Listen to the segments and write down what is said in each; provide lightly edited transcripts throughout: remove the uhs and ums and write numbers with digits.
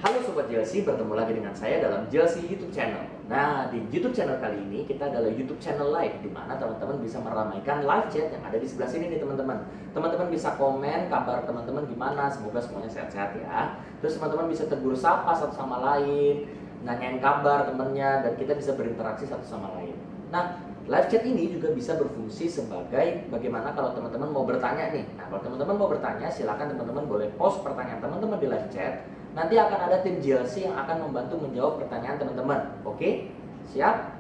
Halo Sobat Jelsi, bertemu lagi dengan saya dalam Jelsi YouTube channel. Nah, di YouTube channel kali ini kita adalah YouTube channel live, di mana teman-teman bisa meramaikan live chat yang ada di sebelah sini nih teman-teman. Teman-teman bisa komen kabar teman-teman gimana, semoga semuanya sehat-sehat ya. Terus teman-teman bisa tegur sapa satu sama lain, nanyain kabar temennya, dan kita bisa berinteraksi satu sama lain. Nah, live chat ini juga bisa berfungsi sebagai bagaimana kalau teman-teman mau bertanya nih. Nah, kalau teman-teman mau bertanya, silakan teman-teman boleh post pertanyaan teman-teman di live chat. Nanti akan ada tim JLC yang akan membantu menjawab pertanyaan teman-teman. Oke? Siap?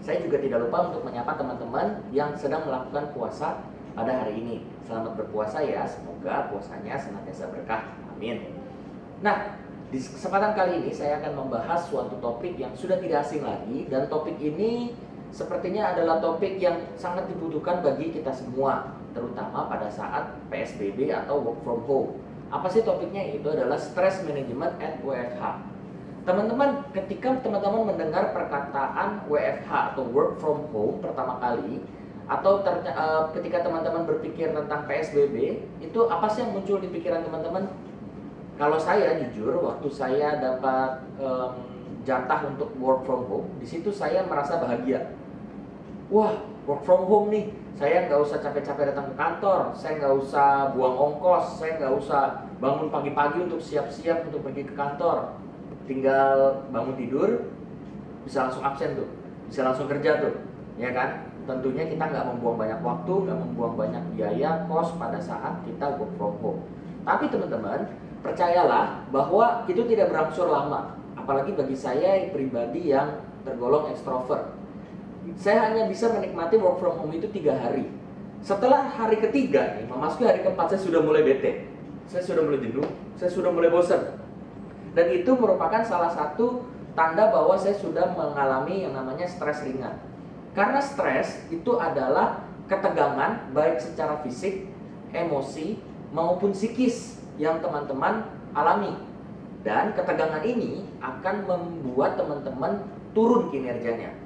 Saya juga tidak lupa untuk menyapa teman-teman yang sedang melakukan puasa pada hari ini. Selamat berpuasa ya, semoga puasanya senantiasa berkah. Amin. Nah, di kesempatan kali ini saya akan membahas suatu topik yang sudah tidak asing lagi. Dan topik ini sepertinya adalah topik yang sangat dibutuhkan bagi kita semua, terutama pada saat PSBB atau work from home. Apa sih topiknya? Itu adalah stress management at WFH. Teman-teman, ketika teman-teman mendengar perkataan WFH atau work from home pertama kali, atau ketika teman-teman berpikir tentang PSBB, itu apa sih yang muncul di pikiran teman-teman? Kalau saya jujur, waktu saya dapat jatah untuk work from home, di situ saya merasa bahagia. Wah, work from home nih, saya nggak usah capek-capek datang ke kantor, saya nggak usah buang ongkos, saya nggak usah bangun pagi-pagi untuk siap-siap untuk pergi ke kantor. Tinggal bangun tidur, bisa langsung absen tuh, bisa langsung kerja tuh, ya kan? Tentunya kita nggak membuang banyak waktu, nggak membuang banyak biaya, kos pada saat kita work from home. Tapi teman-teman, percayalah bahwa itu tidak berangsur lama, apalagi bagi saya pribadi yang tergolong ekstrovert. Saya hanya bisa menikmati work from home itu 3 hari. Setelah hari ketiga nih, memasuki hari keempat, saya sudah mulai bete, saya sudah mulai jenuh, saya sudah mulai bosan. Dan itu merupakan salah satu tanda bahwa saya sudah mengalami yang namanya stres ringan. Karena stres itu adalah ketegangan baik secara fisik, emosi, maupun psikis yang teman-teman alami. Dan ketegangan ini akan membuat teman-teman turun kinerjanya.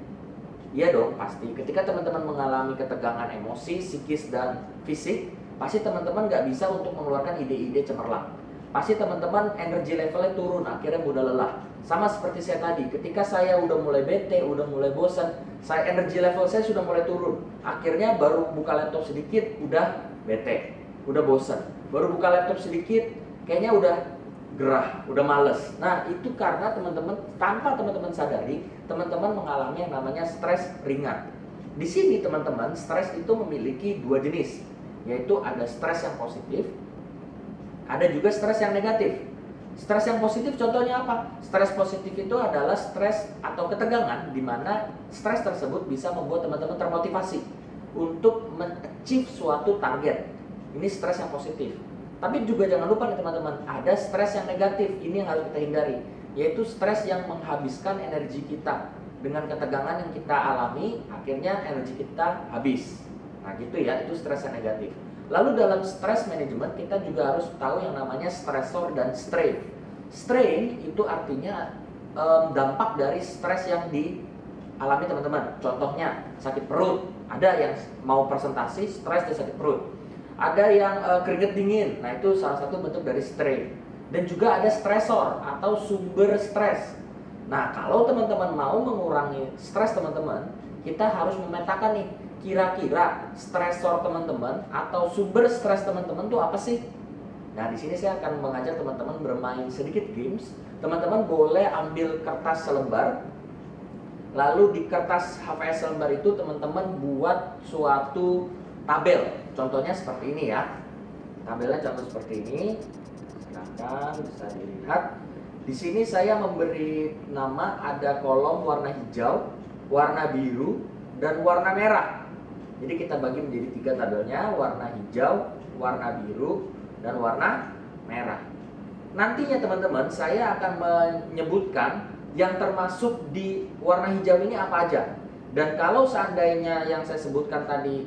Iya dong, pasti. Ketika teman-teman mengalami ketegangan emosi, psikis, dan fisik, pasti teman-teman nggak bisa untuk mengeluarkan ide-ide cemerlang. Pasti teman-teman energi levelnya turun, akhirnya mudah lelah. Sama seperti saya tadi, ketika saya udah mulai bete, udah mulai bosan, energi level saya sudah mulai turun. Akhirnya baru buka laptop sedikit, udah bete, udah bosan. Baru buka laptop sedikit, kayaknya udah gerah, udah males. Nah, itu karena teman-teman, tanpa teman-teman sadari, teman-teman mengalami yang namanya stres ringan. Di sini teman-teman, stres itu memiliki 2 jenis, yaitu ada stres yang positif, ada juga stres yang negatif. Stres yang positif contohnya apa? Stres positif itu adalah stres atau ketegangan di mana stres tersebut bisa membuat teman-teman termotivasi untuk men-achieve suatu target. Ini stres yang positif. Tapi juga jangan lupa nih teman-teman, ada stres yang negatif, ini yang harus kita hindari, yaitu stres yang menghabiskan energi kita. Dengan ketegangan yang kita alami, akhirnya energi kita habis. Nah gitu ya, itu stres yang negatif. Lalu dalam stress management, kita juga harus tahu yang namanya stressor dan strain. Strain itu artinya dampak dari stres yang dialami teman-teman. Contohnya, sakit perut, ada yang mau presentasi, stres dan sakit perut. Ada yang keringet dingin, nah itu salah satu bentuk dari strain. Dan juga ada stresor atau sumber stres. Nah, kalau teman-teman mau mengurangi stres teman-teman, kita harus memetakan nih, kira-kira stresor teman-teman atau sumber stres teman-teman itu apa sih? Nah, di sini saya akan mengajak teman-teman bermain sedikit games. Teman-teman boleh ambil kertas selembar. Lalu di kertas HVS selembar itu teman-teman buat suatu tabel. Contohnya seperti ini ya. Tabelnya contoh seperti ini. Silahkan bisa dilihat. Di sini saya memberi nama, ada kolom warna hijau, warna biru, dan warna merah. Jadi kita bagi menjadi 3 tabelnya, warna hijau, warna biru, dan warna merah. Nantinya teman-teman, saya akan menyebutkan yang termasuk di warna hijau ini apa aja. Dan kalau seandainya yang saya sebutkan tadi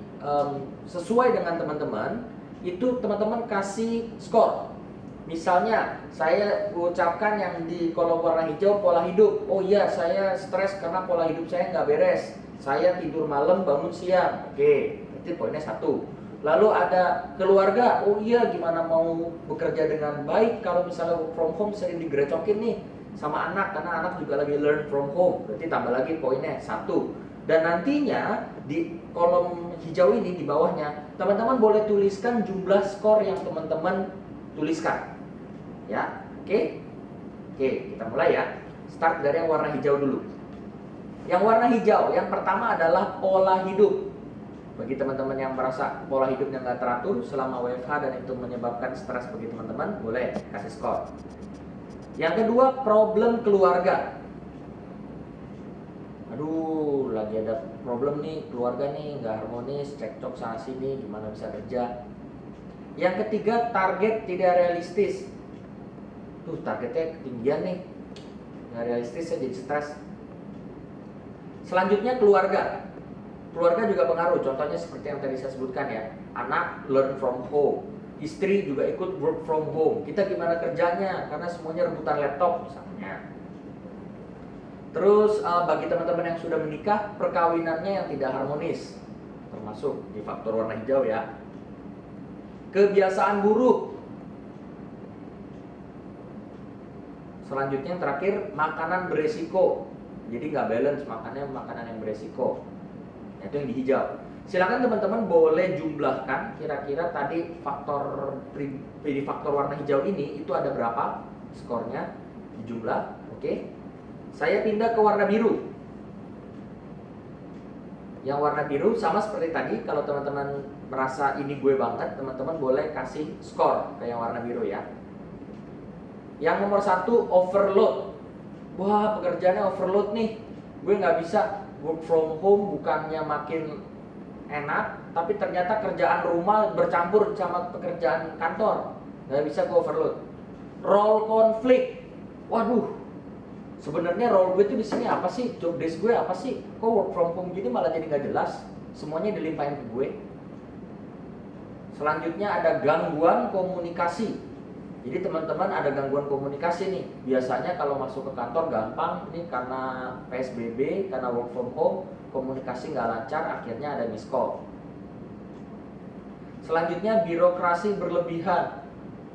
sesuai dengan teman-teman, itu teman-teman kasih skor. Misalnya saya ucapkan yang di kolom warna hijau pola hidup. Oh iya, saya stres karena pola hidup saya nggak beres. Saya tidur malam, bangun siang. Oke, berarti poinnya 1. Lalu ada keluarga, oh iya gimana mau bekerja dengan baik kalau misalnya work from home sering digrecokin nih sama anak, karena anak juga lagi learn from home. Berarti tambah lagi poinnya 1. Dan nantinya di kolom hijau ini di bawahnya, teman-teman boleh tuliskan jumlah skor yang teman-teman tuliskan. Ya, oke? Oke, kita mulai ya. Start dari yang warna hijau dulu. Yang warna hijau, yang pertama adalah pola hidup. Bagi teman-teman yang merasa pola hidupnya nggak teratur selama WFH dan itu menyebabkan stres bagi teman-teman, boleh kasih skor. Yang kedua, problem keluarga. Aduh, lagi ada problem nih, keluarga nih nggak harmonis, cekcok sana sini, gimana bisa kerja. Yang ketiga, target tidak realistis. Tuh, targetnya ketinggian nih, nggak realistis, saya jadi stres. Selanjutnya, keluarga. Keluarga juga pengaruh, contohnya seperti yang tadi saya sebutkan ya. Anak learn from home, istri juga ikut work from home. Kita gimana kerjanya? Karena semuanya rebutan laptop misalnya. Terus bagi teman-teman yang sudah menikah, perkawinannya yang tidak harmonis, termasuk di faktor warna hijau ya. Kebiasaan buruk. Selanjutnya yang terakhir, makanan beresiko. Jadi nggak balance makannya, makanan yang beresiko. Itu yang di hijau. Silakan teman-teman boleh jumlahkan kira-kira tadi di faktor warna hijau ini itu ada berapa skornya, dijumlah. Oke. Saya pindah ke warna biru. Yang warna biru sama seperti tadi, kalau teman-teman merasa ini gue banget, teman-teman boleh kasih skor ke yang warna biru ya. Yang nomor 1, overload. Wah, pekerjaannya overload nih. Gue nggak bisa work from home, bukannya makin enak, tapi ternyata kerjaan rumah bercampur sama pekerjaan kantor, nggak bisa gue overload. Role konflik, waduh, sebenarnya role gue tuh di sini apa sih, job desk gue apa sih, kok work from home gini malah jadi nggak jelas, semuanya dilimpahin ke gue. Selanjutnya ada gangguan komunikasi. Jadi teman-teman ada gangguan komunikasi nih. Biasanya kalau masuk ke kantor gampang, nih karena PSBB, karena work from home, komunikasi nggak lancar, akhirnya ada miss call. Selanjutnya birokrasi berlebihan.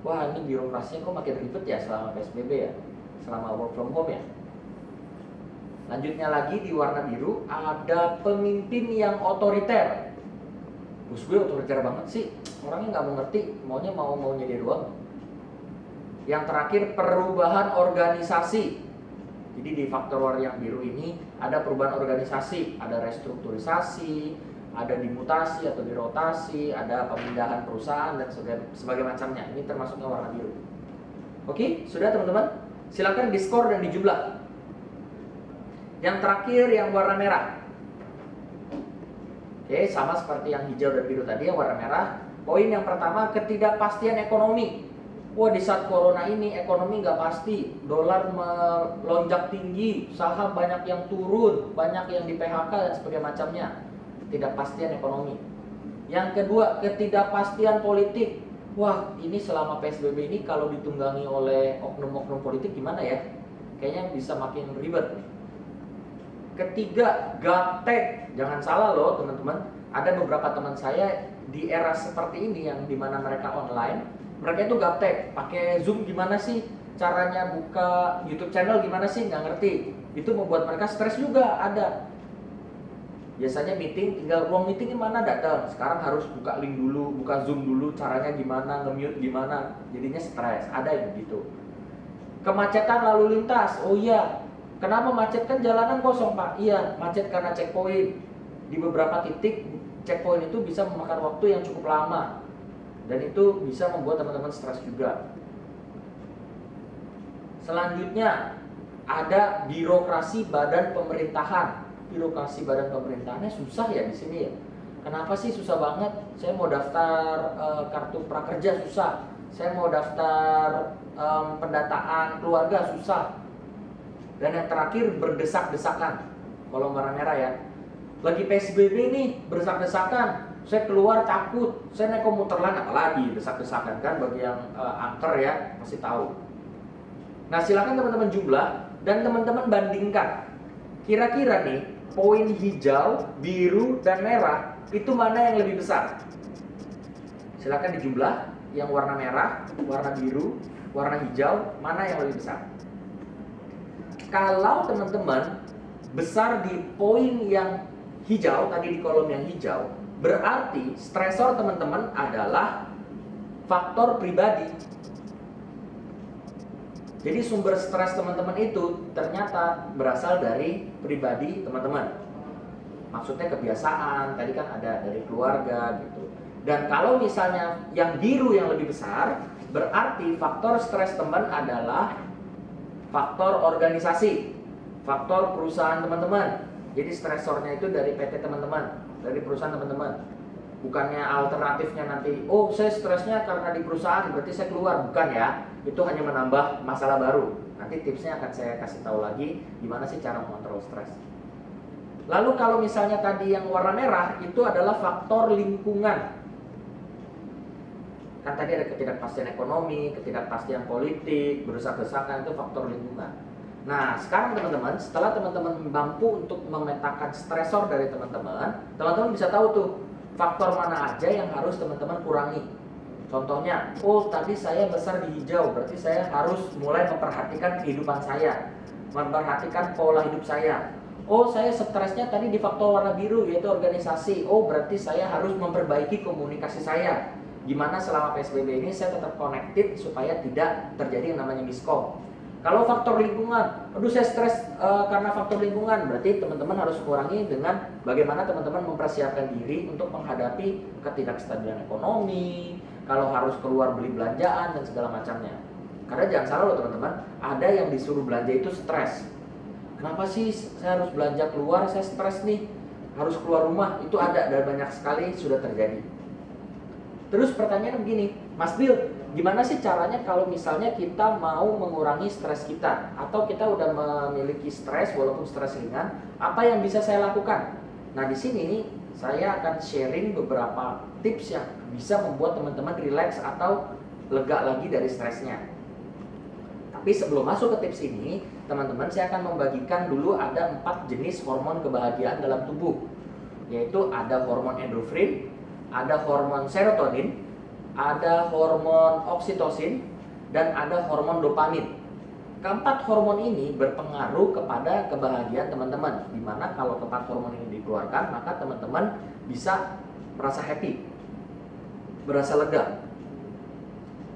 Wah, ini birokrasinya kok makin ribet ya selama PSBB ya, selama work from home ya. Lanjutnya lagi di warna biru ada pemimpin yang otoriter. Bos gue otoriter banget sih, orangnya nggak mau ngerti, maunya maunya dia doang. Yang terakhir, perubahan organisasi. Jadi di faktor warna yang biru ini ada perubahan organisasi, ada restrukturisasi, ada dimutasi atau dirotasi, ada pemindahan perusahaan dan sebagainya macamnya. Ini termasuknya warna biru. Oke, sudah teman-teman? Silakan diskor dan dijumlah. Yang terakhir yang warna merah. Oke, sama seperti yang hijau dan biru tadi, yang warna merah. Poin yang pertama, ketidakpastian ekonomi. Wah, di saat corona ini ekonomi nggak pasti, dolar melonjak tinggi, saham banyak yang turun, banyak yang di PHK dan sebagainya macamnya. Ketidakpastian ekonomi. Yang kedua, ketidakpastian politik. Wah, ini selama PSBB ini kalau ditunggangi oleh oknum-oknum politik gimana ya? Kayaknya bisa makin ribet nih. Ketiga, gaptek. Jangan salah loh teman-teman, ada beberapa teman saya di era seperti ini yang dimana mereka online. Mereka itu gaptek, pakai Zoom gimana sih, caranya buka YouTube channel gimana sih, nggak ngerti. Itu membuat mereka stres juga ada. Biasanya meeting, tinggal ruang meeting mana datang. Sekarang harus buka link dulu, buka Zoom dulu, caranya gimana, nge-mute gimana. Jadinya stres, ada yang gitu. Kemacetan lalu lintas, oh iya. Kenapa macet, kan jalanan kosong Pak? Iya, macet karena checkpoint. Di beberapa titik, checkpoint itu bisa memakan waktu yang cukup lama. Dan itu bisa membuat teman-teman stres juga. Selanjutnya ada birokrasi badan pemerintahan. Birokrasi badan pemerintahannya susah ya di sini ya. Kenapa sih susah banget? Saya mau daftar kartu prakerja susah. Saya mau daftar pendataan keluarga susah. Dan yang terakhir berdesak-desakan. Kalau warna merah ya. Lagi PSBB nih, berdesak-desakan. Saya keluar takut, saya naik komuter lain apalagi desak-desakan kan, bagi yang angker ya masih tahu. Nah, silakan teman-teman jumlah dan teman-teman bandingkan. Kira-kira nih poin hijau, biru dan merah itu mana yang lebih besar? Silakan dijumlah yang warna merah, warna biru, warna hijau, mana yang lebih besar. Kalau teman-teman besar di poin yang hijau, tadi di kolom yang hijau, berarti stresor teman-teman adalah faktor pribadi. Jadi sumber stres teman-teman itu ternyata berasal dari pribadi teman-teman. Maksudnya kebiasaan, tadi kan ada dari keluarga gitu. Dan kalau misalnya yang biru yang lebih besar, berarti faktor stres teman adalah faktor organisasi, faktor perusahaan teman-teman. Jadi stresornya itu dari PT teman-teman, dari perusahaan teman-teman. Bukannya alternatifnya nanti, oh saya stresnya karena di perusahaan, berarti saya keluar. Bukan ya, itu hanya menambah masalah baru. Nanti tipsnya akan saya kasih tahu lagi gimana sih cara mengontrol stres. Lalu kalau misalnya tadi yang warna merah, itu adalah faktor lingkungan. Kan tadi ada ketidakpastian ekonomi, ketidakpastian politik, berdesak-desakan, itu faktor lingkungan. Nah, sekarang teman-teman, setelah teman-teman mampu untuk memetakan stresor dari teman-teman, teman-teman bisa tahu tuh faktor mana aja yang harus teman-teman kurangi. Contohnya, oh tadi saya besar di hijau, berarti saya harus mulai memperhatikan kehidupan saya, memperhatikan pola hidup saya. Oh saya stresnya tadi di faktor warna biru, yaitu organisasi. Oh berarti saya harus memperbaiki komunikasi saya. Gimana selama PSBB ini saya tetap connected supaya tidak terjadi yang namanya miskom. Kalau faktor lingkungan, aduh saya stres karena faktor lingkungan, berarti teman-teman harus kurangi dengan bagaimana teman-teman mempersiapkan diri untuk menghadapi ketidakstabilan ekonomi, kalau harus keluar beli belanjaan dan segala macamnya. Karena jangan salah loh teman-teman, ada yang disuruh belanja itu stres. Kenapa sih saya harus belanja keluar, saya stres nih, harus keluar rumah, itu ada dan banyak sekali sudah terjadi. Terus pertanyaan begini, Mas Bill, gimana sih caranya kalau misalnya kita mau mengurangi stres kita, atau kita udah memiliki stres walaupun stres ringan, apa yang bisa saya lakukan? Nah di sini saya akan sharing beberapa tips yang bisa membuat teman-teman relax atau lega lagi dari stresnya. Tapi sebelum masuk ke tips ini, teman-teman saya akan membagikan dulu ada 4 jenis hormon kebahagiaan dalam tubuh, yaitu ada hormon endorfin, ada hormon serotonin, ada hormon oksitosin, dan ada hormon dopamin. Keempat hormon ini berpengaruh kepada kebahagiaan teman-teman. Dimana kalau keempat hormon ini dikeluarkan, maka teman-teman bisa merasa happy, merasa lega.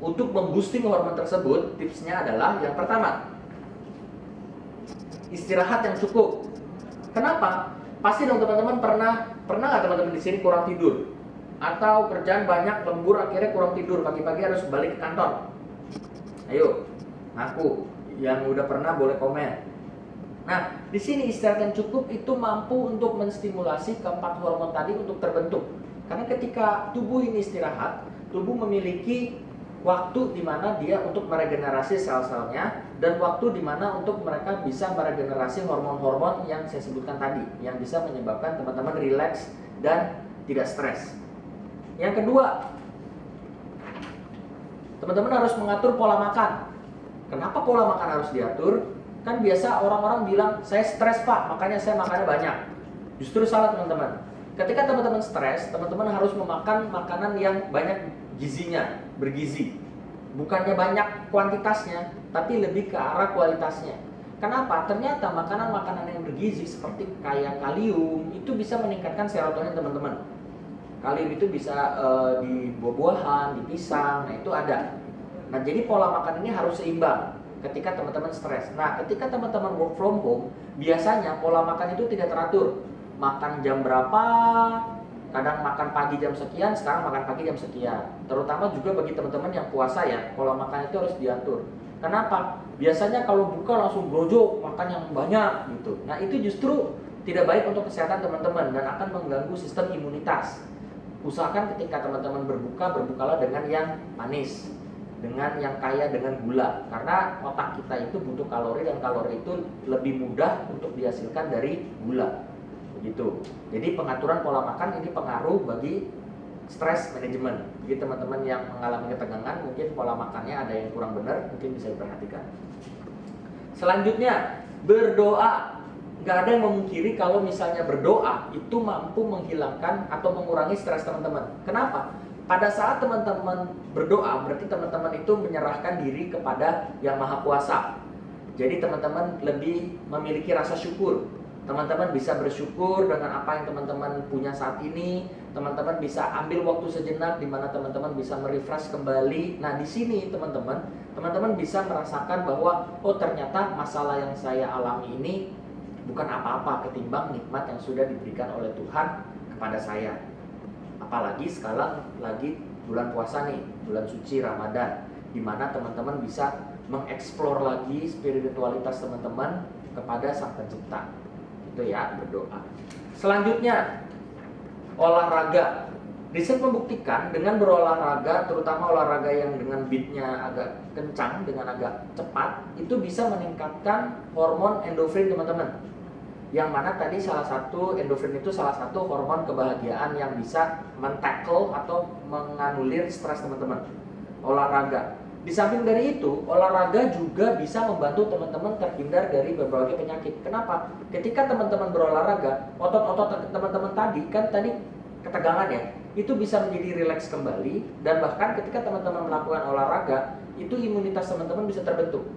Untuk memboosting hormon tersebut, tipsnya adalah yang pertama, istirahat yang cukup. Kenapa? Pasti dong teman-teman pernah nggak teman-teman di sini kurang tidur? Atau kerjaan banyak, lembur, akhirnya kurang tidur, pagi-pagi harus balik ke kantor. Ayo, ngaku. Yang udah pernah boleh komen. Nah, di sini istirahat yang cukup itu mampu untuk menstimulasi keempat hormon tadi untuk terbentuk. Karena ketika tubuh ini istirahat, tubuh memiliki waktu di mana dia untuk meregenerasi sel-selnya, dan waktu di mana untuk mereka bisa meregenerasi hormon-hormon yang saya sebutkan tadi, yang bisa menyebabkan teman-teman rileks dan tidak stres. Yang kedua, teman-teman harus mengatur pola makan. Kenapa pola makan harus diatur? Kan biasa orang-orang bilang, saya stres pak, makanya saya makannya banyak. Justru salah teman-teman. Ketika teman-teman stres, teman-teman harus memakan makanan yang banyak gizinya, bergizi. Bukannya banyak kuantitasnya, tapi lebih ke arah kualitasnya. Kenapa? Ternyata makanan-makanan yang bergizi seperti kayak kalium, itu bisa meningkatkan serotonin teman-teman. Kalium itu bisa di buah-buahan, di pisang, nah itu ada. Nah jadi pola makan ini harus seimbang ketika teman-teman stres. Nah ketika teman-teman work from home, biasanya pola makan itu tidak teratur. Makan jam berapa, kadang makan pagi jam sekian, sekarang makan pagi jam sekian. Terutama juga bagi teman-teman yang puasa ya, pola makan itu harus diatur. Kenapa? Biasanya kalau buka langsung brojok, makan yang banyak gitu. Nah itu justru tidak baik untuk kesehatan teman-teman dan akan mengganggu sistem imunitas. Usahakan ketika teman-teman berbukalah dengan yang manis, dengan yang kaya dengan gula. Karena otak kita itu butuh kalori, dan kalori itu lebih mudah untuk dihasilkan dari gula. Begitu. Jadi pengaturan pola makan ini pengaruh bagi stress management. Bagi teman-teman yang mengalami ketegangan, mungkin pola makannya ada yang kurang benar, mungkin bisa diperhatikan. Selanjutnya, berdoa. Gak ada yang memungkiri kalau misalnya berdoa itu mampu menghilangkan atau mengurangi stres teman-teman. Kenapa? Pada saat teman-teman berdoa, berarti teman-teman itu menyerahkan diri kepada Yang Maha Kuasa. Jadi teman-teman lebih memiliki rasa syukur. Teman-teman bisa bersyukur dengan apa yang teman-teman punya saat ini. Teman-teman bisa ambil waktu sejenak di mana teman-teman bisa merefresh kembali. Nah, di sini teman-teman bisa merasakan bahwa oh ternyata masalah yang saya alami ini bukan apa-apa ketimbang nikmat yang sudah diberikan oleh Tuhan kepada saya. Apalagi sekarang lagi bulan puasa nih, bulan suci Ramadan, di mana teman-teman bisa mengeksplor lagi spiritualitas teman-teman kepada Sang Pencipta. Itu ya, berdoa. Selanjutnya, olahraga. Riset membuktikan dengan berolahraga, terutama olahraga yang dengan beatnya agak kencang, dengan agak cepat, itu bisa meningkatkan hormon endorfin teman-teman. Yang mana tadi endorfin itu salah satu hormon kebahagiaan yang bisa men-tackle atau menganulir stres teman-teman. Olahraga. Di samping dari itu, olahraga juga bisa membantu teman-teman terhindar dari berbagai penyakit. Kenapa? Ketika teman-teman berolahraga, otot-otot teman-teman tadi ketegangan ya, itu bisa menjadi rileks kembali, dan bahkan ketika teman-teman melakukan olahraga, itu imunitas teman-teman bisa terbentuk.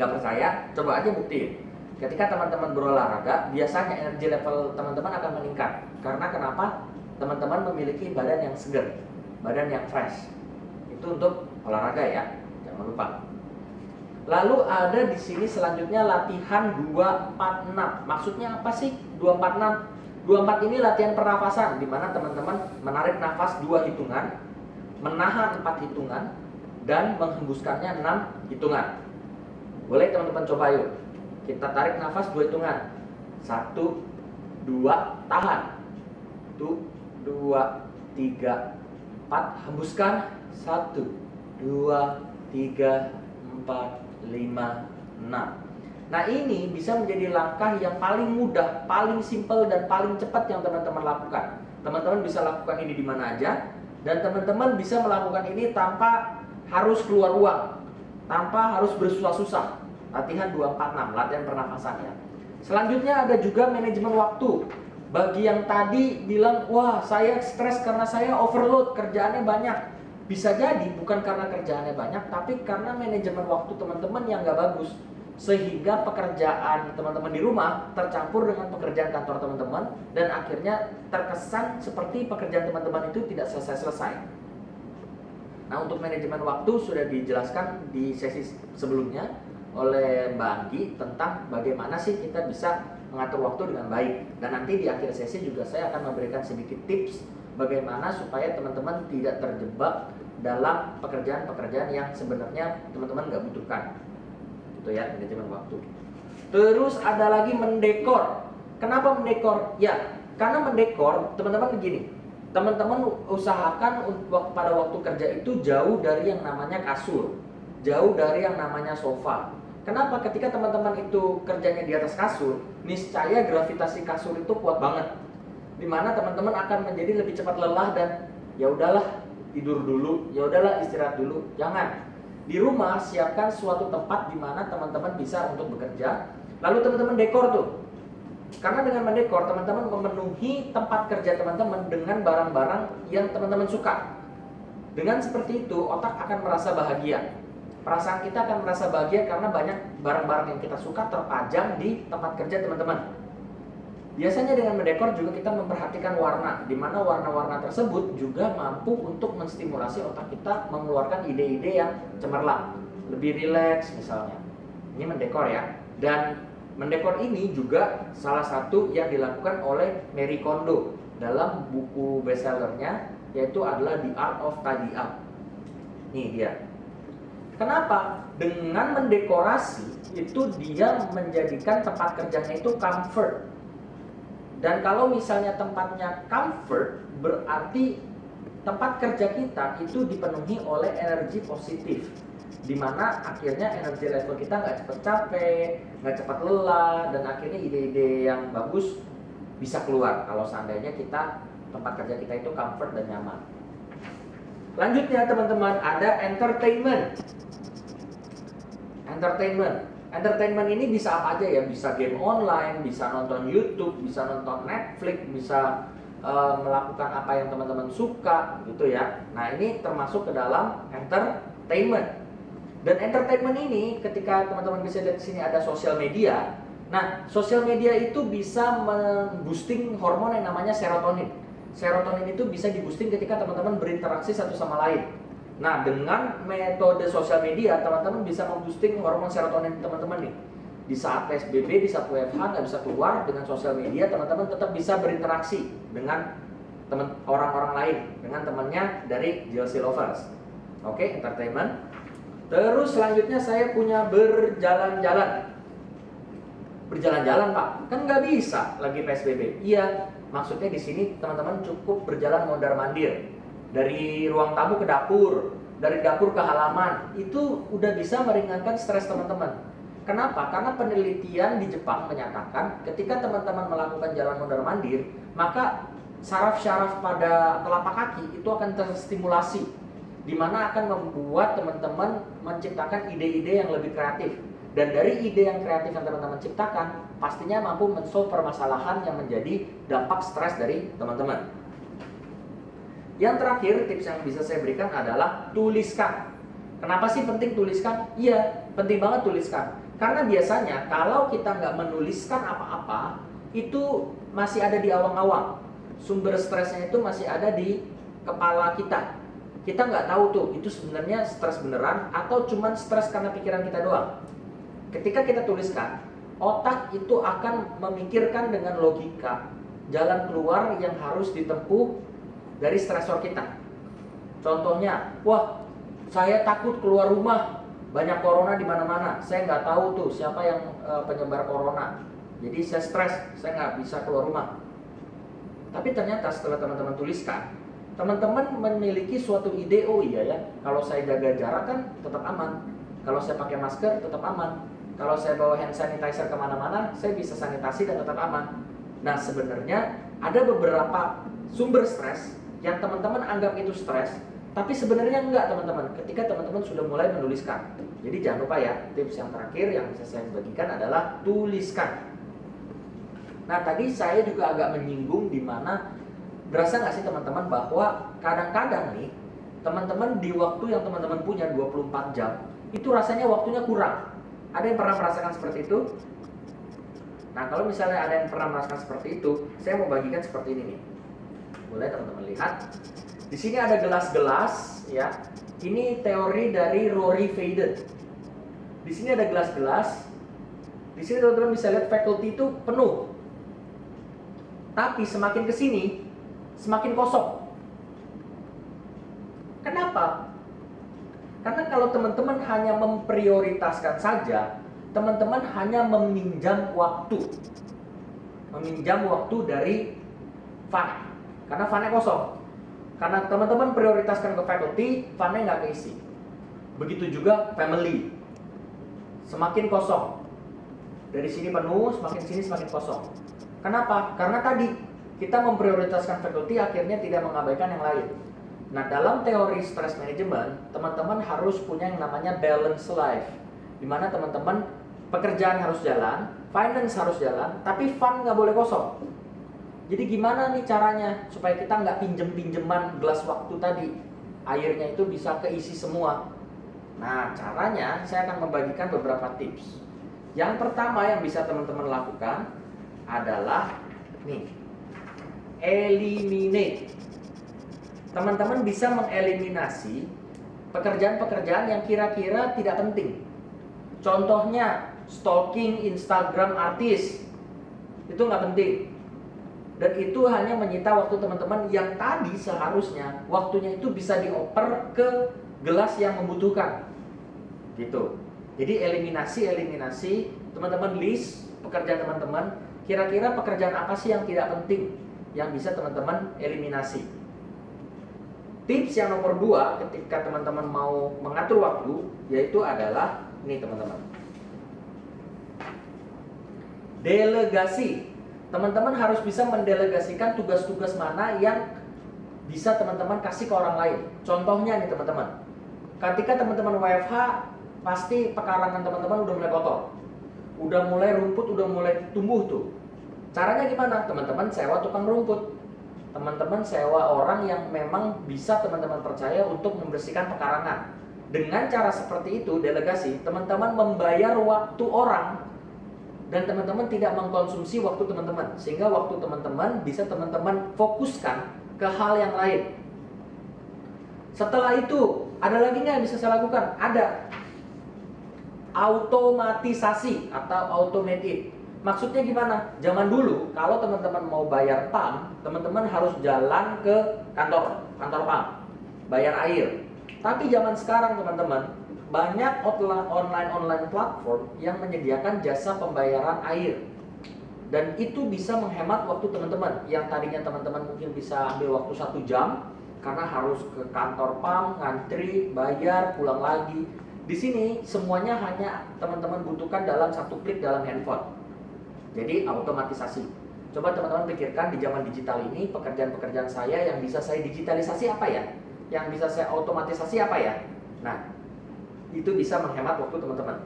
Nggak percaya? Coba aja buktiin. Ketika teman-teman berolahraga, biasanya energi level teman-teman akan meningkat. Karena kenapa? Teman-teman memiliki badan yang segar, badan yang fresh. Itu untuk olahraga ya, jangan lupa. Lalu ada di sini selanjutnya latihan 246. Maksudnya apa sih 246? 24 ini latihan pernafasan, di mana teman-teman menarik nafas 2 hitungan, menahan 4 hitungan, dan menghembuskannya 6 hitungan. Boleh teman-teman coba yuk. Kita tarik nafas 2 hitungan. 1, 2, tahan. 1, 2, 3, 4, hembuskan. 1, 2, 3, 4, 5, 6. Nah, ini bisa menjadi langkah yang paling mudah, paling simpel, dan paling cepat yang teman-teman lakukan. Teman-teman bisa lakukan ini di mana aja, dan teman-teman bisa melakukan ini tanpa harus keluar uang, tanpa harus bersusah-susah. Latihan 246, latihan pernafasan ya. Selanjutnya ada juga manajemen waktu. Bagi yang tadi bilang, wah saya stres karena saya overload, kerjaannya banyak. Bisa jadi bukan karena kerjaannya banyak, tapi karena manajemen waktu teman-teman yang gak bagus. Sehingga pekerjaan teman-teman di rumah tercampur dengan pekerjaan kantor teman-teman, dan akhirnya terkesan seperti pekerjaan teman-teman itu tidak selesai-selesai. Nah, untuk manajemen waktu sudah dijelaskan di sesi sebelumnya oleh Mbak Anggi tentang bagaimana sih kita bisa mengatur waktu dengan baik. Dan nanti di akhir sesi juga saya akan memberikan sedikit tips bagaimana supaya teman-teman tidak terjebak dalam pekerjaan-pekerjaan yang sebenarnya teman-teman nggak butuhkan. Itu ya, manajemen waktu. Terus ada lagi mendekor. Kenapa mendekor? Ya, karena mendekor, teman-teman begini. Teman-teman usahakan pada waktu kerja itu jauh dari yang namanya kasur, jauh dari yang namanya sofa. Kenapa? Ketika teman-teman itu kerjanya di atas kasur, niscaya gravitasi kasur itu kuat banget, dimana teman-teman akan menjadi lebih cepat lelah dan ya udahlah tidur dulu, ya udahlah istirahat dulu. Jangan. Di rumah siapkan suatu tempat di mana teman-teman bisa untuk bekerja. Lalu teman-teman dekor tuh. Karena dengan mendekor, teman-teman memenuhi tempat kerja teman-teman dengan barang-barang yang teman-teman suka. Dengan seperti itu, otak akan merasa bahagia. Perasaan kita akan merasa bahagia karena banyak barang-barang yang kita suka terpajang di tempat kerja teman-teman. Biasanya dengan mendekor juga kita memperhatikan warna, di mana warna-warna tersebut juga mampu untuk menstimulasi otak kita mengeluarkan ide-ide yang cemerlang, lebih rileks misalnya. Ini mendekor ya. Dan mendekor ini juga salah satu yang dilakukan oleh Marie Kondo dalam buku bestsellernya, yaitu adalah The Art of Tidy Up. Nih dia. Kenapa? Dengan mendekorasi itu dia menjadikan tempat kerjanya itu comfort. Dan kalau misalnya tempatnya comfort, berarti tempat kerja kita itu dipenuhi oleh energi positif, dimana akhirnya energi level kita nggak cepat capek, nggak cepat lelah, dan akhirnya ide-ide yang bagus bisa keluar kalau seandainya tempat kerja kita itu comfort dan nyaman. Lanjutnya teman-teman, ada entertainment. Entertainment ini bisa apa aja ya, bisa game online, bisa nonton YouTube, bisa nonton Netflix, bisa melakukan apa yang teman-teman suka gitu ya. Nah, ini termasuk ke dalam entertainment. Dan entertainment ini ketika teman-teman bisa lihat di sini ada sosial media. Nah, sosial media itu bisa memboosting hormon yang namanya serotonin. Serotonin itu bisa diboosting ketika teman-teman berinteraksi satu sama lain. Nah, dengan metode sosial media, teman-teman bisa memboosting hormon serotonin teman-teman nih. Di saat PSBB, di saat WFH nggak bisa keluar, dengan sosial media teman-teman tetap bisa berinteraksi dengan orang-orang lain, dengan temannya dari JLC Lovers. Oke, entertainment. Terus selanjutnya saya punya berjalan-jalan. Berjalan-jalan Pak, kan nggak bisa lagi PSBB. Iya, maksudnya di sini teman-teman cukup berjalan mondar-mandir dari ruang tamu ke dapur, dari dapur ke halaman. Itu udah bisa meringankan stres teman-teman. Kenapa? Karena penelitian di Jepang menyatakan ketika teman-teman melakukan jalan mondar-mandir, maka saraf-saraf pada telapak kaki itu akan terstimulasi, di mana akan membuat teman-teman menciptakan ide-ide yang lebih kreatif. Dan dari ide yang kreatif yang teman-teman ciptakan, pastinya mampu men-solve permasalahan yang menjadi dampak stres dari teman-teman. Yang terakhir, tips yang bisa saya berikan adalah tuliskan. Kenapa sih penting tuliskan? Iya, penting banget tuliskan. Karena biasanya kalau kita nggak menuliskan apa-apa, itu masih ada di awang-awang. Sumber stresnya itu masih ada di kepala kita. Kita nggak tahu tuh, itu sebenarnya stres beneran atau cuman stres karena pikiran kita doang. Ketika kita tuliskan, otak itu akan memikirkan dengan logika jalan keluar yang harus ditempuh dari stresor kita. Contohnya, wah, saya takut keluar rumah, banyak corona di mana-mana. Saya nggak tahu tuh siapa yang penyebar corona. Jadi saya stres, saya nggak bisa keluar rumah. Tapi ternyata setelah teman-teman tuliskan, teman-teman memiliki suatu ide, oh iya ya, kalau saya jaga jarak kan tetap aman. Kalau saya pakai masker tetap aman. Kalau saya bawa hand sanitizer kemana-mana, saya bisa sanitasi dan tetap aman. Nah, sebenarnya ada beberapa sumber stres yang teman-teman anggap itu stres, tapi sebenarnya enggak teman-teman, ketika teman-teman sudah mulai menuliskan. Jadi jangan lupa ya, tips yang terakhir yang bisa saya bagikan adalah tuliskan. Nah, tadi saya juga agak menyinggung di mana, berasa nggak sih teman-teman bahwa kadang-kadang nih, teman-teman di waktu yang teman-teman punya 24 jam, itu rasanya waktunya kurang. Ada yang pernah merasakan seperti itu? Nah, kalau misalnya ada yang pernah merasakan seperti itu, saya mau bagikan seperti ini nih. Boleh teman-teman lihat. Di sini ada gelas-gelas, ya. Ini teori dari Rory Vaden. Di sini ada gelas-gelas. Di sini teman-teman bisa lihat faculty itu penuh. Tapi semakin ke sini, semakin kosong. Kenapa? Karena kalau teman-teman hanya memprioritaskan saja, teman-teman hanya meminjam waktu. Meminjam waktu dari fund. Karena fundnya kosong. Karena teman-teman prioritaskan ke faculty, fundnya nggak keisi. Begitu juga family. Semakin kosong. Dari sini penuh, semakin sini semakin kosong. Kenapa? Karena tadi kita memprioritaskan faculty, akhirnya tidak mengabaikan yang lain. Nah, dalam teori stress management, teman-teman harus punya yang namanya balance life, di mana teman-teman pekerjaan harus jalan, finance harus jalan, tapi fun nggak boleh kosong. Jadi gimana nih caranya supaya kita nggak pinjem-pinjeman gelas waktu tadi, airnya itu bisa keisi semua? Nah, caranya saya akan membagikan beberapa tips. Yang pertama yang bisa teman-teman lakukan adalah nih, eliminate. Teman-teman bisa mengeliminasi pekerjaan-pekerjaan yang kira-kira tidak penting. Contohnya, stalking Instagram artis. Itu nggak penting. Dan itu hanya menyita waktu teman-teman yang tadi seharusnya waktunya itu bisa dioper ke gelas yang membutuhkan. Gitu. Jadi eliminasi, teman-teman list pekerjaan teman-teman, kira-kira pekerjaan apa sih yang tidak penting yang bisa teman-teman eliminasi. Tips yang nomor 2 ketika teman-teman mau mengatur waktu, yaitu adalah ini teman-teman, delegasi. Teman-teman harus bisa mendelegasikan tugas-tugas mana yang bisa teman-teman kasih ke orang lain. Contohnya nih teman-teman, ketika teman-teman WFH, pasti pekarangan teman-teman udah mulai kotor, udah mulai rumput, udah mulai tumbuh tuh. Caranya gimana? Teman-teman sewa tukang rumput. teman-teman sewa orang yang memang bisa teman-teman percaya untuk membersihkan pekarangan. Dengan cara seperti itu, delegasi, teman-teman membayar waktu orang dan teman-teman tidak mengkonsumsi waktu teman-teman, sehingga waktu teman-teman bisa teman-teman fokuskan ke hal yang lain. Setelah itu, ada lagi nggak yang bisa saya lakukan? Ada. Automatisasi atau automated. Maksudnya gimana? Zaman dulu, kalau teman-teman mau bayar PAM, teman-teman harus jalan ke kantor PAM, bayar air. Tapi zaman sekarang teman-teman, banyak online platform yang menyediakan jasa pembayaran air. Dan itu bisa menghemat waktu teman-teman. Yang tadinya teman-teman mungkin bisa ambil waktu 1 jam, karena harus ke kantor PAM, ngantri, bayar, pulang lagi. Di sini semuanya hanya teman-teman butuhkan dalam 1 klik dalam handphone. Jadi automatisasi. Coba teman-teman pikirkan di zaman digital ini, pekerjaan-pekerjaan saya yang bisa saya digitalisasi apa ya? Yang bisa saya otomatisasi apa ya? Nah, itu bisa menghemat waktu teman-teman.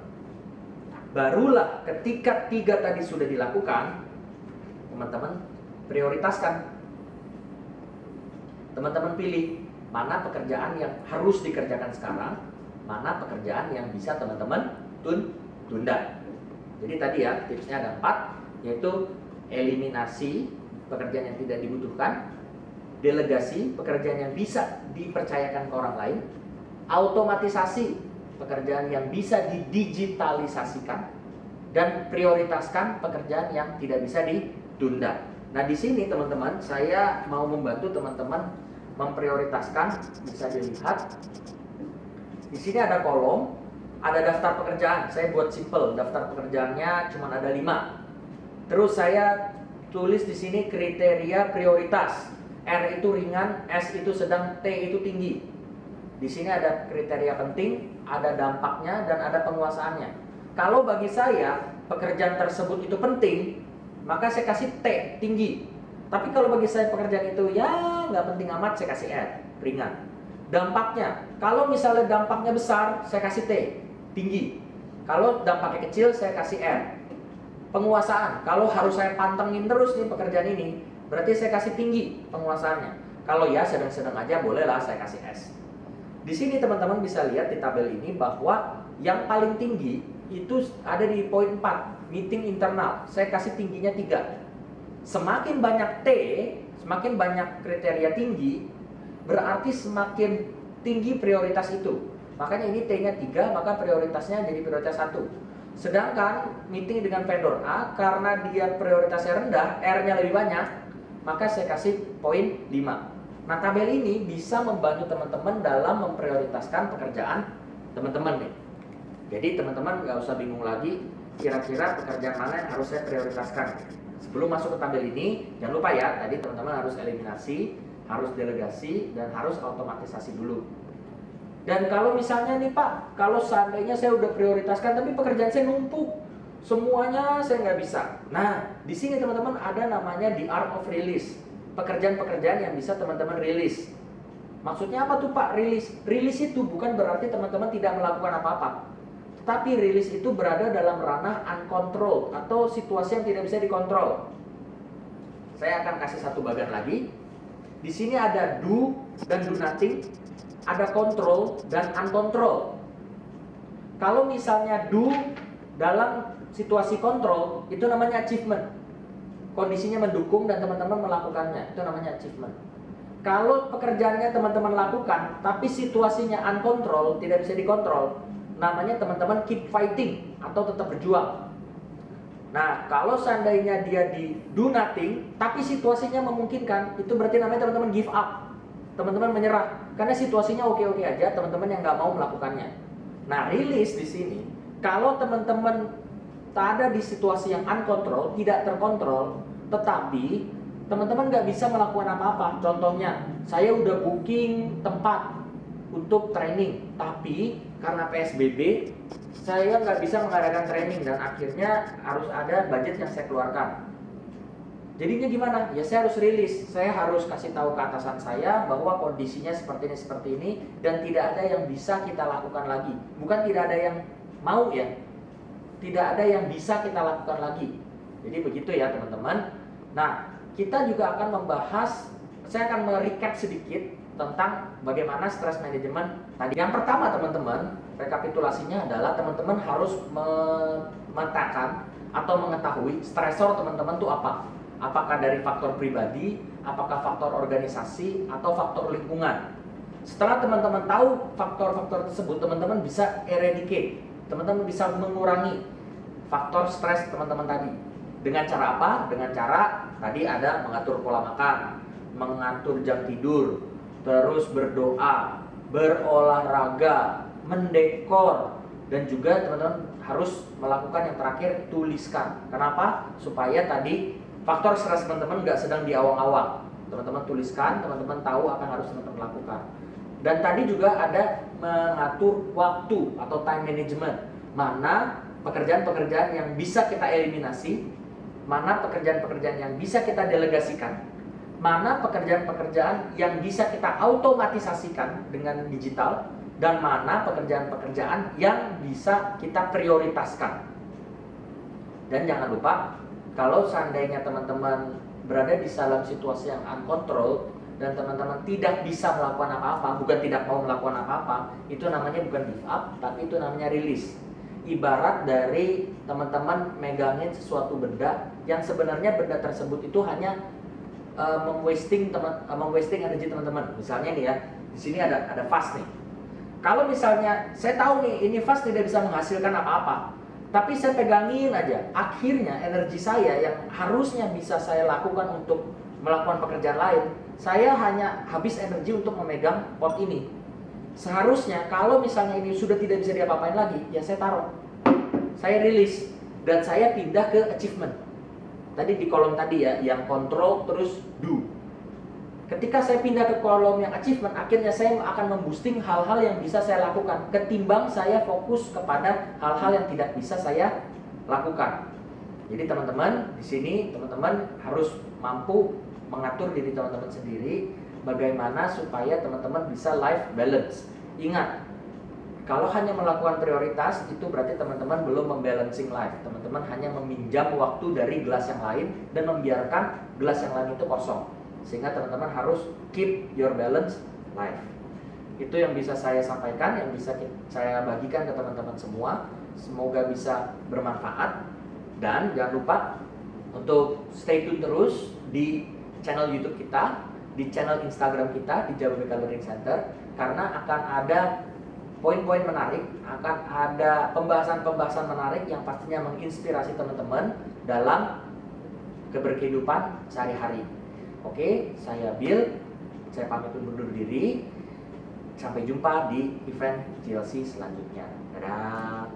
Barulah ketika 3 tadi sudah dilakukan, teman-teman prioritaskan. Teman-teman pilih mana pekerjaan yang harus dikerjakan sekarang, mana pekerjaan yang bisa teman-teman tunda. Jadi tadi ya, tipsnya ada 4, yaitu eliminasi pekerjaan yang tidak dibutuhkan, delegasi pekerjaan yang bisa dipercayakan ke orang lain, automatisasi pekerjaan yang bisa didigitalisasikan, dan prioritaskan pekerjaan yang tidak bisa ditunda. Nah, di sini teman-teman, saya mau membantu teman-teman memprioritaskan. Bisa dilihat di sini ada kolom, ada daftar pekerjaan. Saya buat simple, daftar pekerjaannya cuma ada 5. Terus saya tulis di sini kriteria prioritas. R itu ringan, S itu sedang, T itu tinggi. Di sini ada kriteria penting, ada dampaknya, dan ada penguasaannya. Kalau bagi saya pekerjaan tersebut itu penting, maka saya kasih T tinggi. Tapi kalau bagi saya pekerjaan itu ya nggak penting amat, saya kasih R ringan. Dampaknya, kalau misalnya dampaknya besar, saya kasih T tinggi. Kalau dampaknya kecil, saya kasih R. Penguasaan, kalau harus saya pantengin terus nih pekerjaan ini, berarti saya kasih tinggi penguasaannya. Kalau ya sedang-sedang aja, bolehlah saya kasih S. Di sini teman-teman bisa lihat di tabel ini bahwa yang paling tinggi itu ada di poin 4, meeting internal. Saya kasih tingginya 3. Semakin banyak T, semakin banyak kriteria tinggi, berarti semakin tinggi prioritas itu. Makanya ini T-nya 3, maka prioritasnya jadi prioritas 1. Sedangkan meeting dengan vendor A, karena dia prioritasnya rendah, R-nya lebih banyak, maka saya kasih poin 5. Nah, tabel ini bisa membantu teman-teman dalam memprioritaskan pekerjaan teman-teman nih. Jadi teman-teman nggak usah bingung lagi, kira-kira pekerjaan mana yang harus saya prioritaskan. Sebelum masuk ke tabel ini, jangan lupa ya, tadi teman-teman harus eliminasi, harus delegasi, dan harus otomatisasi dulu. Dan kalau misalnya nih Pak, kalau seandainya saya udah prioritaskan tapi pekerjaan saya numpuk, semuanya saya nggak bisa. Nah, di sini teman-teman ada namanya the art of release. Pekerjaan-pekerjaan yang bisa teman-teman rilis. Maksudnya apa tuh Pak rilis? Rilis itu bukan berarti teman-teman tidak melakukan apa-apa. Tapi rilis itu berada dalam ranah uncontrolled atau situasi yang tidak bisa dikontrol. Saya akan kasih satu bagian lagi. Di sini ada do dan do nothing. Ada control dan uncontrol. Kalau misalnya do dalam situasi kontrol, itu namanya achievement. Kondisinya mendukung dan teman-teman melakukannya, itu namanya achievement. Kalau pekerjaannya teman-teman lakukan, tapi situasinya uncontrol, tidak bisa dikontrol, namanya teman-teman keep fighting atau tetap berjuang. Nah, kalau seandainya dia di do nothing, tapi situasinya memungkinkan, itu berarti namanya teman-teman give up. Teman-teman menyerah karena situasinya oke-oke aja, teman-teman yang nggak mau melakukannya. Nah, rilis di sini, kalau teman-teman tak ada di situasi yang uncontrol, tidak terkontrol, tetapi teman-teman nggak bisa melakukan apa-apa. Contohnya, saya udah booking tempat untuk training, tapi karena PSBB, saya nggak bisa mengadakan training dan akhirnya harus ada budget yang saya keluarkan. Jadinya gimana? Ya saya harus rilis, saya harus kasih tahu ke atasan saya bahwa kondisinya seperti ini dan tidak ada yang bisa kita lakukan lagi. Bukan tidak ada yang mau ya, tidak ada yang bisa kita lakukan lagi. Jadi begitu ya teman-teman. Nah, kita juga akan membahas saya akan merecap sedikit tentang bagaimana stress management tadi. Yang pertama teman-teman, rekapitulasinya adalah teman-teman harus memetakan atau mengetahui stresor teman-teman itu apa. Apakah dari faktor pribadi, apakah faktor organisasi, atau faktor lingkungan. Setelah teman-teman tahu faktor-faktor tersebut, teman-teman bisa eradicate, teman-teman bisa mengurangi faktor stres teman-teman tadi. Dengan cara apa? Dengan cara tadi ada mengatur pola makan, mengatur jam tidur, terus berdoa, berolahraga, mendekor, dan juga teman-teman harus melakukan yang terakhir, tuliskan. Kenapa? Supaya tadi faktor stres teman-teman nggak sedang diawang-awang. Teman-teman tuliskan, teman-teman tahu apa yang harus teman-teman lakukan. Dan tadi juga ada mengatur waktu atau time management. Mana pekerjaan-pekerjaan yang bisa kita eliminasi, mana pekerjaan-pekerjaan yang bisa kita delegasikan, mana pekerjaan-pekerjaan yang bisa kita otomatisasikan dengan digital, dan mana pekerjaan-pekerjaan yang bisa kita prioritaskan. Dan jangan lupa, kalau seandainya teman-teman berada di dalam situasi yang uncontrolled dan teman-teman tidak bisa melakukan apa-apa, bukan tidak mau melakukan apa-apa, itu namanya bukan give up, tapi itu namanya release. Ibarat dari teman-teman megangin sesuatu benda yang sebenarnya benda tersebut itu hanya mem-wasting energi teman-teman. Misalnya nih ya, di sini ada vas nih. Kalau misalnya saya tahu nih ini vas tidak bisa menghasilkan apa-apa, tapi saya pegangin aja, akhirnya energi saya yang harusnya bisa saya lakukan untuk melakukan pekerjaan lain, saya hanya habis energi untuk memegang pot ini. Seharusnya kalau misalnya ini sudah tidak bisa diapa-apain lagi, ya saya taruh, saya rilis, dan saya pindah ke achievement. Tadi di kolom tadi ya, yang control terus do. Ketika saya pindah ke kolom yang achievement, akhirnya saya akan memboosting hal-hal yang bisa saya lakukan, ketimbang saya fokus kepada hal-hal yang tidak bisa saya lakukan. Jadi teman-teman, di sini teman-teman harus mampu mengatur diri teman-teman sendiri, bagaimana supaya teman-teman bisa life balance. Ingat, kalau hanya melakukan prioritas, itu berarti teman-teman belum membalancing life. Teman-teman hanya meminjam waktu dari gelas yang lain dan membiarkan gelas yang lain itu kosong. Sehingga teman-teman harus keep your balance life. Itu yang bisa saya sampaikan, yang bisa saya bagikan ke teman-teman semua. Semoga bisa bermanfaat. Dan jangan lupa untuk stay tune terus di channel YouTube kita, di channel Instagram kita, di Jababeka Learning Center, karena akan ada poin-poin menarik, akan ada pembahasan-pembahasan menarik yang pastinya menginspirasi teman-teman dalam keberkehidupan sehari-hari. Oke, saya Bill, saya pamit undur diri. Sampai jumpa di event GLC selanjutnya. Dadah.